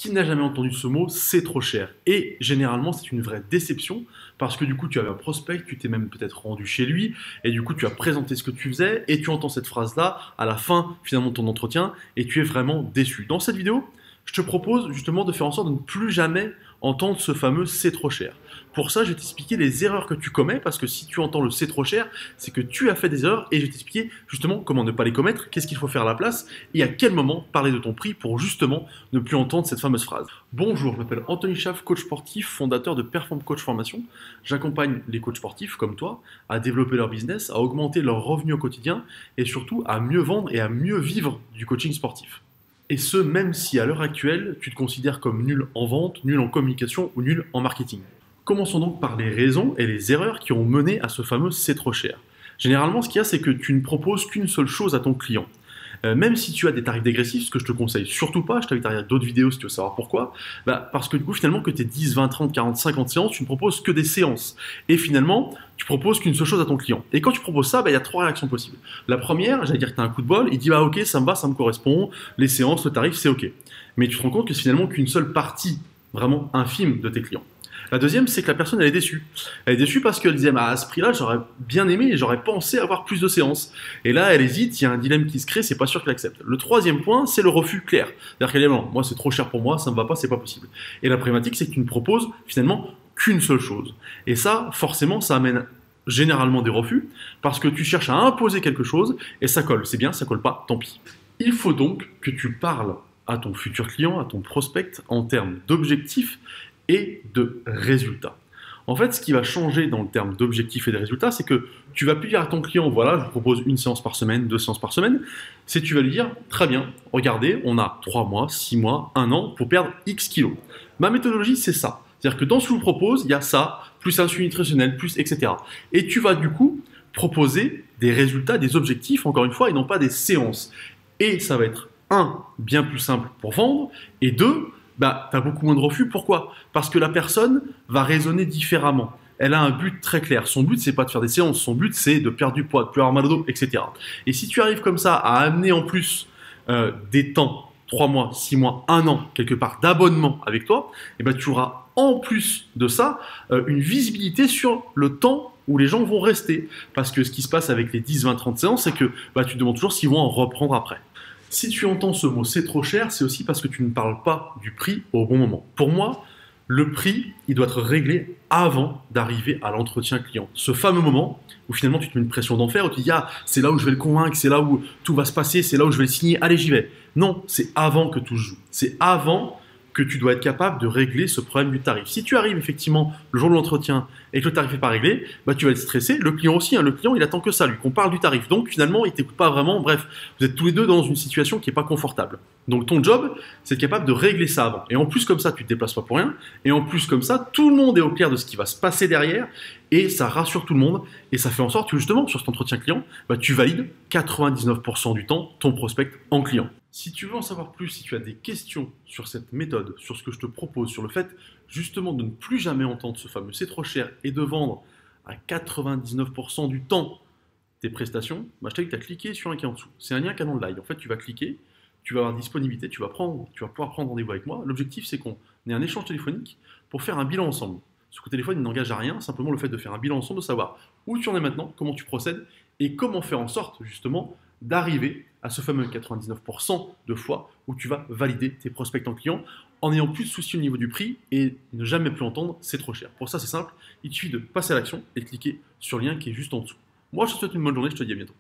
Qui n'a jamais entendu ce mot? C'est trop cher. Et généralement, c'est une vraie déception parce que du coup, tu avais un prospect, tu t'es même peut-être rendu chez lui et du coup, tu as présenté ce que tu faisais et tu entends cette phrase-là à la fin finalement de ton entretien et tu es vraiment déçu. Dans cette vidéo, je te propose justement de faire en sorte de ne plus jamais entendre ce fameux c'est trop cher. Pour ça, je vais t'expliquer les erreurs que tu commets parce que si tu entends le c'est trop cher, c'est que tu as fait des erreurs et je vais t'expliquer justement comment ne pas les commettre, qu'est-ce qu'il faut faire à la place et à quel moment parler de ton prix pour justement ne plus entendre cette fameuse phrase. Bonjour, je m'appelle Anthony Schaaf, coach sportif, fondateur de Perform Coach Formation. J'accompagne les coachs sportifs comme toi à développer leur business, à augmenter leurs revenus au quotidien et surtout à mieux vendre et à mieux vivre du coaching sportif. Et ce, même si à l'heure actuelle, tu te considères comme nul en vente, nul en communication ou nul en marketing. Commençons donc par les raisons et les erreurs qui ont mené à ce fameux c'est trop cher. Généralement, ce qu'il y a, c'est que tu ne proposes qu'une seule chose à ton client. Même si tu as des tarifs dégressifs, ce que je te conseille surtout pas, je t'invite à regarder d'autres vidéos si tu veux savoir pourquoi, parce que du coup finalement que tu es 10, 20, 30, 40, 50 séances, tu ne proposes que des séances. Et finalement, tu proposes qu'une seule chose à ton client. Et quand tu proposes ça, il y a trois réactions possibles. La première, j'allais dire que tu as un coup de bol, il dit ok, ça me va, ça me correspond, les séances, le tarif, c'est ok. Mais tu te rends compte que c'est finalement qu'une seule partie, vraiment infime de tes clients. La deuxième, c'est que la personne, elle est déçue. Elle est déçue parce qu'elle disait, à ce prix-là, j'aurais bien aimé et j'aurais pensé avoir plus de séances. Et là, elle hésite, il y a un dilemme qui se crée, c'est pas sûr qu'elle accepte. Le troisième point, c'est le refus clair. C'est-à-dire qu'elle dit, non, moi, c'est trop cher pour moi, ça me va pas, c'est pas possible. Et la problématique, c'est que tu ne proposes finalement qu'une seule chose. Et ça, forcément, ça amène généralement des refus parce que tu cherches à imposer quelque chose et ça colle. C'est bien, ça colle pas, tant pis. Il faut donc que tu parles à ton futur client, à ton prospect, en termes d'objectifs et de résultats. En fait, ce qui va changer dans le terme d'objectifs et de résultats, c'est que tu vas plus dire à ton client, voilà, je vous propose une séance par semaine, 2 séances par semaine, c'est tu vas lui dire, très bien, regardez, on a 3 mois, 6 mois, 1 an pour perdre X kilos. Ma méthodologie, c'est ça. C'est-à-dire que dans ce que je vous propose, il y a ça, plus un suivi nutritionnel, plus etc. Et tu vas du coup proposer des résultats, des objectifs, encore une fois, et non pas des séances. Et ça va être, un, bien plus simple pour vendre, et deux, tu as beaucoup moins de refus. Pourquoi? Parce que la personne va raisonner différemment. Elle a un but très clair. Son but, c'est pas de faire des séances. Son but, c'est de perdre du poids, de plus avoir mal au dos, etc. Et si tu arrives comme ça à amener en plus des temps, 3 mois, 6 mois, 1 an, quelque part d'abonnement avec toi, tu auras en plus de ça une visibilité sur le temps où les gens vont rester. Parce que ce qui se passe avec les 10, 20, 30 séances, c'est que tu te demandes toujours s'ils vont en reprendre après. Si tu entends ce mot c'est trop cher, c'est aussi parce que tu ne parles pas du prix au bon moment. Pour moi, le prix, il doit être réglé avant d'arriver à l'entretien client. Ce fameux moment où finalement tu te mets une pression d'enfer, où tu te dis c'est là où je vais le convaincre, c'est là où tout va se passer, c'est là où je vais le signer, allez j'y vais. Non, c'est avant que tout se joue. C'est avant que tu dois être capable de régler ce problème du tarif. Si tu arrives effectivement le jour de l'entretien et que le tarif n'est pas réglé, tu vas être stressé. Le client aussi, le client il attend que ça, lui, qu'on parle du tarif. Donc finalement, il ne t'écoute pas vraiment. Bref, vous êtes tous les deux dans une situation qui n'est pas confortable. Donc ton job, c'est être capable de régler ça avant. Et en plus comme ça, tu ne te déplaces pas pour rien. Et en plus comme ça, tout le monde est au clair de ce qui va se passer derrière. Et ça rassure tout le monde. Et ça fait en sorte que justement, sur cet entretien client, tu valides 99% du temps ton prospect en client. Si tu veux en savoir plus, si tu as des questions sur cette méthode, sur ce que je te propose, sur le fait justement de ne plus jamais entendre ce fameux c'est trop cher et de vendre à 99% du temps tes prestations, je t'invite à cliquer sur un lien en dessous. C'est un lien qui est dans le live. En fait, tu vas cliquer, tu vas avoir disponibilité, tu vas pouvoir prendre rendez-vous avec moi. L'objectif, c'est qu'on ait un échange téléphonique pour faire un bilan ensemble. Ce coup de téléphone, il n'engage à rien, simplement le fait de faire un bilan ensemble, de savoir où tu en es maintenant, comment tu procèdes et comment faire en sorte justement d'arriver à ce fameux 99% de fois où tu vas valider tes prospects en client en ayant plus de soucis au niveau du prix et ne jamais plus entendre c'est trop cher. Pour ça, c'est simple, il suffit de passer à l'action et de cliquer sur le lien qui est juste en dessous. Moi, je te souhaite une bonne journée, je te dis à bientôt.